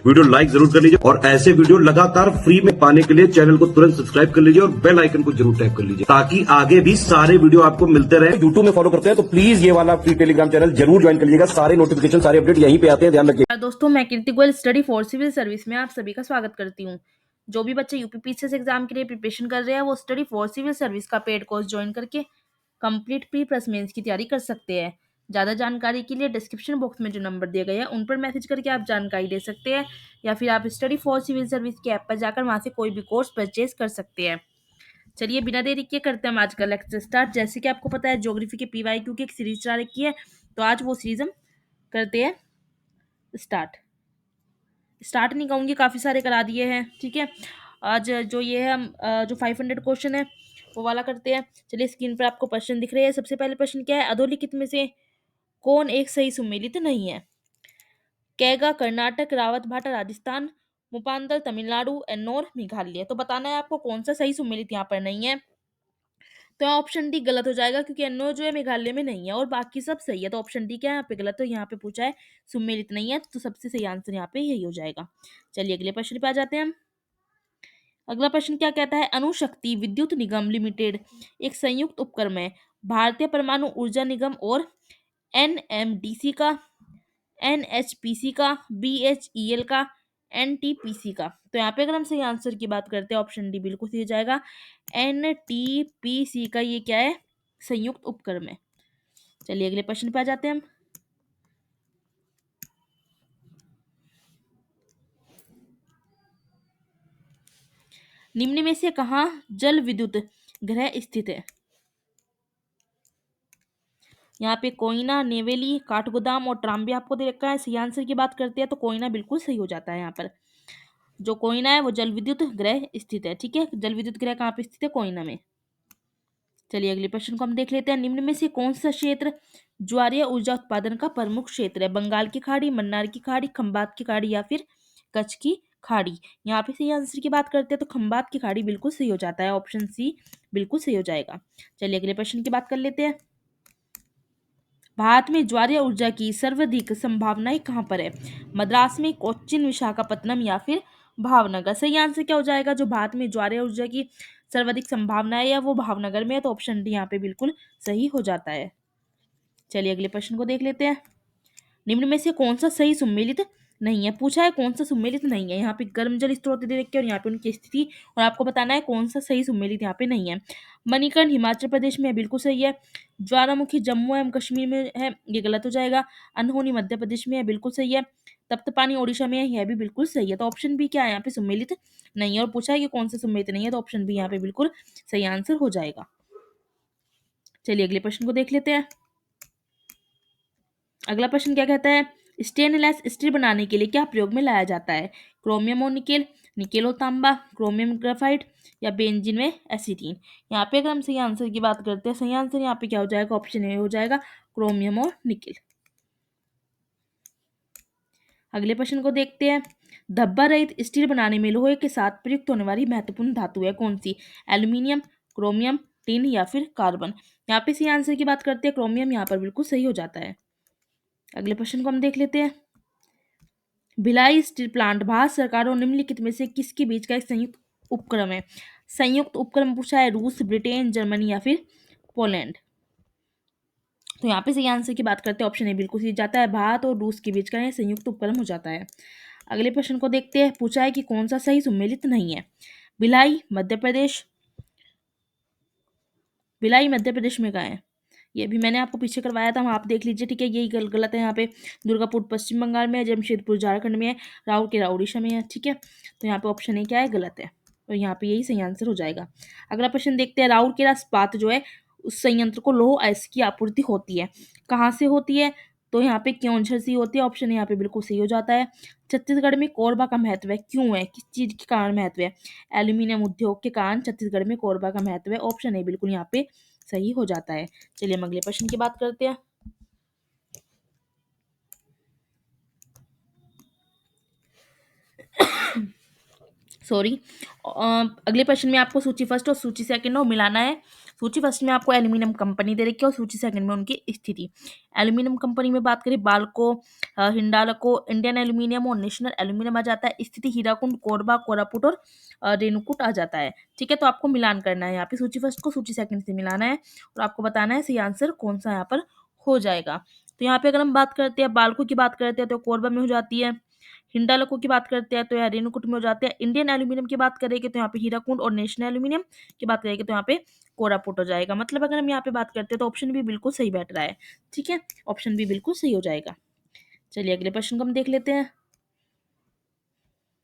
Video like जरूर कर लीजिए और ऐसे वीडियो लगातार फ्री में पाने के लिए चैनल को तुरंत सब्सक्राइब कर लीजिए और बेल आइकन को जरूर टैप कर लीजिए ताकि आगे भी सारे वीडियो आपको मिलते रहे। यूट्यूब में फॉलो करते हैं तो प्लीज ये वाला फ्री टेलीग्राम चैनल जरूर ज्वाइन कर लीजिएगा। सारे नोटिफिकेशन सारे अपडेट यहीं पे आते हैं, ध्यान रखिए। दोस्तों, मैं Kirti Goyal study for civil service में आप सभी का स्वागत करती हूँ। जो भी बच्चे यूपीपीसीएस एग्जाम के लिए प्रिपरेशन कर रहे हैं वो स्टडी फॉर सिविल सर्विस का पेड कोर्स ज्वाइन करके कंप्लीट प्री प्लस मेंस की तैयारी कर सकते हैं। ज़्यादा जानकारी के लिए डिस्क्रिप्शन बॉक्स में जो नंबर दिए गए हैं उन पर मैसेज करके आप जानकारी ले सकते हैं, या फिर आप स्टडी फॉर सिविल सर्विस के ऐप पर जाकर वहाँ से कोई भी कोर्स परचेज कर सकते हैं। चलिए बिना देरी किए करते हैं आज का लेक्चर स्टार्ट। जैसे कि आपको पता है ज्योग्राफी के पीवाईक्यू की एक सीरीज चला रखी है, तो आज वो सीरीज हम करते हैं स्टार्ट नहीं कहूँगी, काफ़ी सारे करा दिए हैं। ठीक है, आज जो ये है हम जो 500 क्वेश्चन है वो वाला करते हैं। चलिए स्क्रीन पर आपको प्रश्न दिख रहे हैं। सबसे पहले प्रश्न क्या है, अधोलिखित में से कौन एक सही सुमेलित नहीं है? कैगा कर्नाटक, रावत भाटा राजस्थान, मुपांदल तमिलनाडु, एन्नौर मेघालय। तो बताना है आपको कौन सा सही सुमेलित यहाँ पर नहीं है। तो ऑप्शन डी गलत हो जाएगा, क्योंकि एन्नौर जो है मेघालय में नहीं है और बाकी सब सही है। तो ऑप्शन डी क्या है यहाँ पे गलत, तो यहाँ पे पूछा है सुमेलित नहीं है, तो सबसे सही आंसर यहाँ पे यही हो जाएगा। चलिए अगले प्रश्न पे आ जाते हैं हम। अगला प्रश्न क्या कहता है, अणुशक्ति विद्युत निगम लिमिटेड एक संयुक्त उपक्रम है भारतीय परमाणु ऊर्जा निगम और एनएमडीसी का, एनएचपीसी का, बीएचईएल का, एनटीपीसी का। तो यहाँ पे अगर हम सही आंसर की बात करते हैं ऑप्शन डी बिल्कुल सही हो जाएगा। एनटीपीसी का ये क्या है, संयुक्त उपक्रम है। चलिए अगले प्रश्न पे आ जाते हैं हम। निम्न में से कहाँ जल विद्युत ग्रह स्थित है? यहाँ पे कोयना, नेवेली, काठगोदाम और ट्राम्बे आपको दे रखा है। सही आंसर की बात करते हैं तो कोयना बिल्कुल सही हो जाता है। यहाँ पर जो कोयना है वो जल विद्युत ग्रह स्थित है। ठीक है, जल विद्युत ग्रह कहाँ पे स्थित है, कोयना में। चलिए अगले प्रश्न को हम देख लेते हैं। निम्न में से कौन सा क्षेत्र ज्वारीय ऊर्जा उत्पादन का प्रमुख क्षेत्र है? बंगाल की खाड़ी, मन्नार की खाड़ी, खंबात की खाड़ी या फिर कच्छ की खाड़ी। यहाँ पे सही आंसर की बात करते हैं तो खंबात की खाड़ी बिल्कुल सही हो जाता है। ऑप्शन सी बिल्कुल सही हो जाएगा। चलिए अगले प्रश्न की बात कर लेते हैं। भारत में ज्वारीय ऊर्जा की सर्वाधिक संभावनाएं कहाँ पर है? मद्रास में, कोच्चिन, विशाखापत्तनम या फिर भावनगर। सही आंसर क्या हो जाएगा, जो भारत में ज्वारीय ऊर्जा की सर्वाधिक संभावनाएं है वो भावनगर में है। तो ऑप्शन डी यहाँ पे बिल्कुल सही हो जाता है। चलिए अगले प्रश्न को देख लेते हैं। निम्न में से कौन सा सही सुमेलित नहीं है? पूछा है कौन सा सुमेलित नहीं है। यहाँ पे गर्म जल स्रोत दे रखे और यहाँ पे उनकी स्थिति, और आपको बताना है कौन सा सही सुमेलित यहाँ पे नहीं है। मणिकर्ण हिमाचल प्रदेश में है, बिल्कुल सही है। ज्वालामुखी जम्मू एवं कश्मीर में है, ये गलत हो जाएगा। अनहोनी मध्य प्रदेश में है, बिल्कुल सही है। तप्त पानी ओडिशा में है, यह भी बिल्कुल सही है। तो ऑप्शन बी क्या है, यहाँ पे सुमेलित नहीं है। और पूछा है कि कौन सा सुमेलित नहीं है, तो ऑप्शन बी यहाँ पे बिल्कुल सही आंसर हो जाएगा। चलिए अगले प्रश्न को देख लेते हैं। अगला प्रश्न क्या कहता है, स्टेनलेस स्टील बनाने के लिए क्या प्रयोग में लाया जाता है? क्रोमियम और निकेल, निकेल और तांबा, क्रोमियम ग्रेफाइट या बेंजीन में एसीटीन। यहाँ पे अगर हम सही आंसर की बात करते हैं, सही आंसर यहाँ पे क्या हो जाएगा, ऑप्शन ए हो जाएगा, क्रोमियम और निकेल। अगले प्रश्न को देखते हैं। धब्बा रहित स्टील बनाने में लोहे के साथ प्रयुक्त होने वाली महत्वपूर्ण धातु है कौन सी? एल्यूमिनियम, क्रोमियम, टिन या फिर कार्बन। यहाँ पे सही आंसर की बात करते हैं क्रोमियम, यहाँ पर बिल्कुल सही हो जाता है। अगले प्रश्न को हम देख लेते हैं। भिलाई स्टील प्लांट भारत सरकार और निम्नलिखित में से किसके बीच का एक संयुक्त उपक्रम है? संयुक्त उपक्रम पूछा है रूस, ब्रिटेन, जर्मनी या फिर पोलैंड। तो यहाँ पे सही आंसर की बात करते हैं ऑप्शन ए बिल्कुल सही जाता है, भारत और रूस के बीच का यह संयुक्त उपक्रम हो जाता है। अगले प्रश्न को देखते हैं। पूछा है कि कौन सा सही सुमेलित नहीं है? भिलाई मध्य प्रदेश, भिलाई मध्य प्रदेश में कहाँ है? ये भी मैंने आपको पीछे करवाया था, आप देख लीजिए। ठीक है, यही गलत है। यहाँ पे दुर्गापुर पश्चिम बंगाल में है, जमशेदपुर झारखंड में है, राउरकेला उड़ीसा में है। ठीक है, तो यहाँ पे ऑप्शन ए क्या है, गलत है। तो यहाँ पे यही सही आंसर हो जाएगा। अगला प्रश्न देखते हैं। राउरकेला इस्पात जो है उस संयंत्र को लौह अयस्क की आपूर्ति होती है, कहाँ से होती है? तो यहाँ पे क्योंझर से होती है। ऑप्शन यहाँ पे बिल्कुल सही हो जाता है। छत्तीसगढ़ में कोरबा का महत्व है, क्यों है, किस चीज के कारण महत्व है? एल्यूमिनियम उद्योग के कारण छत्तीसगढ़ में कोरबा का महत्व है। ऑप्शन ए बिल्कुल यहाँ पे सही हो जाता है। चलिए हम अगले प्रश्न की बात करते हैं। सॉरी। अगले प्रश्न में आपको सूची फर्स्ट और सूची सेकंड को मिलाना है। सूची फर्स्ट में आपको एल्यूमिनियम कंपनी दे रखी है और सूची सेकंड में उनकी स्थिति। एल्यूमिनियम कंपनी में बात करें, बाल्को, हिंडाल्को, इंडियन एल्यूमिनियम और नेशनल एल्यूमिनियम आ जाता है। स्थिति हीराकुंड, कोरबा, कोरापुट और रेणुकूट आ जाता है। ठीक है, तो आपको मिलान करना है यहाँ पे, सूची फर्स्ट को सूची सेकंड से मिलाना है और आपको बताना है सही आंसर कौन सा यहाँ पर हो जाएगा। तो यहाँ पे अगर हम बात करते हैं, बाल्को की बात करते हैं तो कोरबा में हो जाती है। हिंडाल्को की बात करते हैं तो यहाँ रेणुकूट में हो जाते हैं। इंडियन एल्यूमिनियम की बात करेंगे तो यहाँ पे हीराकुंड और नेशनल एल्यूमिनियम की बात करेंगे तो यहाँ पे कोरापुट हो जाएगा। मतलब अगर हम यहाँ पे बात करते हैं तो ऑप्शन भी बिल्कुल सही बैठ रहा है। ठीक है, ऑप्शन भी बिल्कुल सही हो जाएगा। चलिए अगले प्रश्न को हम देख लेते हैं।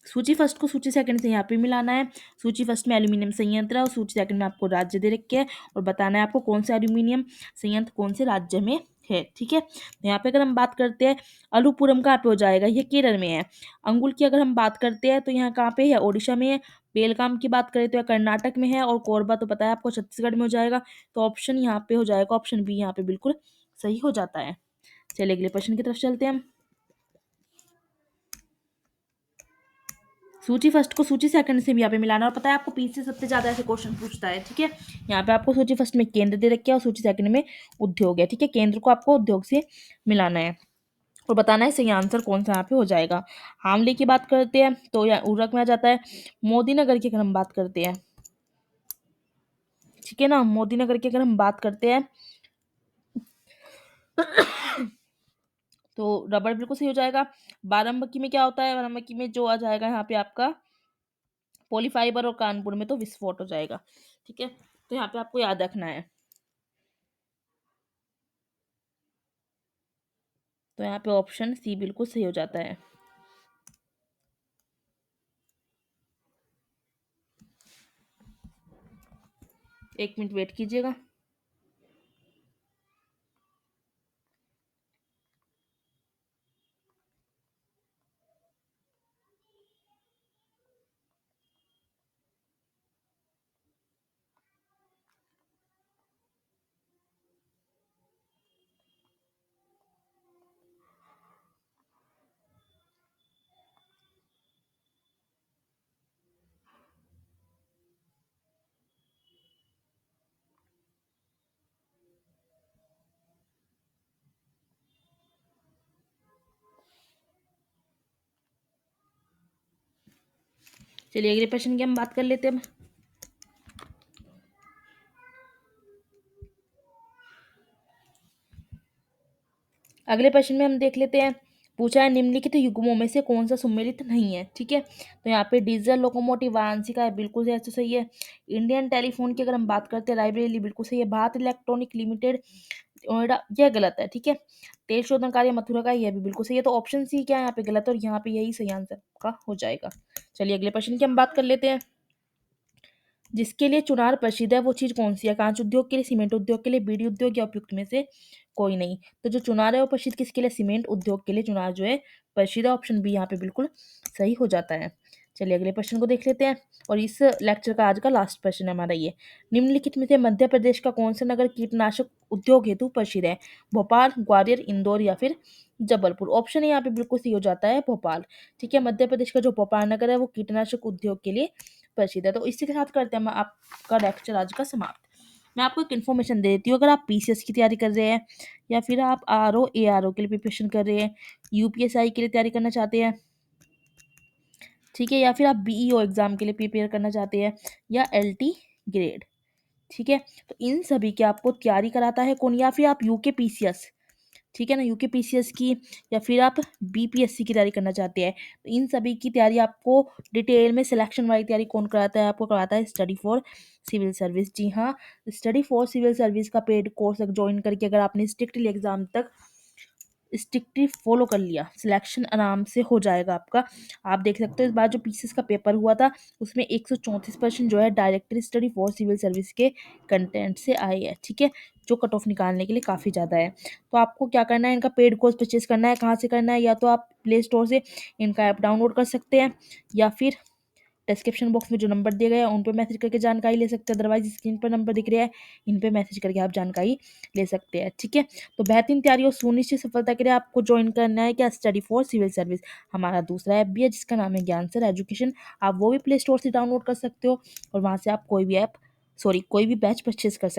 सूची फर्स्ट को सूची सेकंड से यहाँ पे मिलाना है। सूची फर्स्ट में एल्यूमिनियम संयंत्र है और सूची सेकंड में आपको राज्य दे रखे हैं और बताना है आपको कौन सा एल्यूमिनियम संयंत्र कौन से राज्य में है। ठीक है, तो यहाँ पे अगर हम बात करते हैं, अलुपुरम कहाँ पे हो जाएगा, ये केरल में है। अंगुल की अगर हम बात करते हैं तो यहाँ कहाँ पे है, ओडिशा में है। बेलगाम की बात करें तो यह कर्नाटक में है और कोरबा तो पता है आपको छत्तीसगढ़ में हो जाएगा। तो ऑप्शन यहाँ पे हो जाएगा, ऑप्शन बी यहाँ पे बिल्कुल सही हो जाता है। चलिए अगले प्रश्न की तरफ चलते हैं हम। सूची फर्स्ट को सूची सेकंड से भी यहाँ पे मिलाना और पता है आपको पीछे सबसे ज्यादा ऐसे क्वेश्चन पूछता है। ठीक है, यहाँ पे आपको सूची फर्स्ट में केंद्र दे रखे हैं और सूची सेकंड में उद्योग है। ठीक है, केंद्र को आपको उद्योग से मिलाना है और बताना है सही आंसर कौन सा यहाँ पे हो जाएगा। हामले की बात करते हैं तो यह उर्वरक में आ जाता है। मोदी नगर की अगर हम बात करते हैं, ठीक है ना, मोदी नगर की अगर हम बात करते हैं तो रबड़ बिल्कुल सही हो जाएगा। बाराबंकी में क्या होता है, बाराबंकी में जो आ जाएगा यहाँ पे आपका पॉलीफाइबर और कानपुर में तो विस्फोट हो जाएगा। ठीक है, तो यहाँ पे आपको याद रखना है। तो यहाँ पे ऑप्शन सी बिल्कुल सही हो जाता है। एक मिनट वेट कीजिएगा। चलिए अगले प्रश्न की हम बात कर लेते हैं। अगले प्रश्न में हम देख लेते हैं, पूछा है निम्नलिखित युग्मों में से कौन सा सम्मिलित नहीं है। ठीक है, तो यहाँ पे डीजल लोकोमोटिव वाराणसी का है, बिल्कुल ऐसा सही है। इंडियन टेलीफोन की अगर हम बात करते हैं, रायबरेली बिल्कुल सही है। भारत इलेक्ट्रॉनिक लिमिटेड नोएडा, यह गलत है। ठीक है, तेल शोधन कार्य मथुरा का, यह भी बिल्कुल सही है। तो ऑप्शन सी क्या है यहाँ पे गलत है और यहाँ पे यही सही आंसर का हो जाएगा। चलिए अगले प्रश्न की हम बात कर लेते हैं। जिसके लिए चुनार प्रसिद्ध है वो चीज कौन सी है, कांच उद्योग के लिए, सीमेंट उद्योग के लिए, बीड़ी उद्योग या उपयुक्त में से कोई नहीं। तो जो चुनार है वो प्रसिद्ध किसके लिए, सीमेंट उद्योग के लिए चुनार जो है प्रसिद्ध है। ऑप्शन बी यहाँ पे बिल्कुल सही हो जाता है। चलिए अगले प्रश्न को देख लेते हैं और इस लेक्चर का आज का लास्ट प्रश्न है हमारा ये। निम्नलिखित में से मध्य प्रदेश का कौन सा नगर कीटनाशक उद्योग हेतु प्रसिद्ध है, भोपाल, ग्वालियर, इंदौर या फिर जबलपुर। ऑप्शन यहाँ पे बिल्कुल सही हो जाता है, भोपाल। ठीक है, मध्य प्रदेश का जो भोपाल नगर है वो कीटनाशक उद्योग के लिए प्रसिद्ध है। तो इसी के साथ करते हैं हम आपका लेक्चर आज का समाप्त। मैं आपको एक इन्फॉर्मेशन दे देती हूँ, अगर आप पीसीएस की तैयारी कर रहे हैं या फिर आप आरओ एआरओ के लिए प्रिपरेशन कर रहे हैं, यूपीएसआई के लिए तैयारी करना चाहते हैं, ठीक है, या फिर आप बीईओ एग्जाम के लिए प्रिपेयर करना चाहते हैं या एलटी ग्रेड, ठीक है, तो इन सभी की आपको तैयारी कराता है कौन, या फिर आप यूके पीसीएस, ठीक है ना, यूके पीसीएस की, या फिर आप बीपीएससी की तैयारी करना चाहते हैं, तो इन सभी की तैयारी आपको डिटेल में सिलेक्शन वाली तैयारी कौन कराता है, आपको कराता है स्टडी फॉर सिविल सर्विस। जी हाँ, स्टडी फॉर सिविल सर्विस का पेड कोर्स ज्वाइन करके अगर आपने स्ट्रिक्टली एग्जाम तक स्ट्रिक्टली फॉलो कर लिया, सिलेक्शन आराम से हो जाएगा आपका। आप देख सकते हो इस बार जो पीसीएस का पेपर हुआ था उसमें 134% जो है directly study for civil service के कंटेंट से आए हैं। ठीक है, जो कट ऑफ निकालने के लिए काफ़ी ज़्यादा है। तो आपको क्या करना है, इनका पेड कोर्स परचेज करना है। कहाँ से करना है, या तो आप प्ले स्टोर से इनका ऐप डाउनलोड कर सकते हैं या फिर डिस्क्रिप्शन बॉक्स में जो नंबर दिए गए हैं उन पर मैसेज करके जानकारी ले सकते हैं, अदरवाइज स्क्रीन पर नंबर दिख रहे हैं, इन पे मैसेज करके आप जानकारी ले सकते हैं। ठीक है, तो बेहतरीन तैयारी और सुनिश्चित सफलता के लिए आपको ज्वाइन करना है क्या, स्टडी फॉर सिविल सर्विस। हमारा दूसरा ऐप भी है जिसका नाम है ज्ञान सर एजुकेशन, आप वो भी प्ले स्टोर से डाउनलोड कर सकते हो और वहाँ से आप कोई भी बैच परचेज कर सकते हो।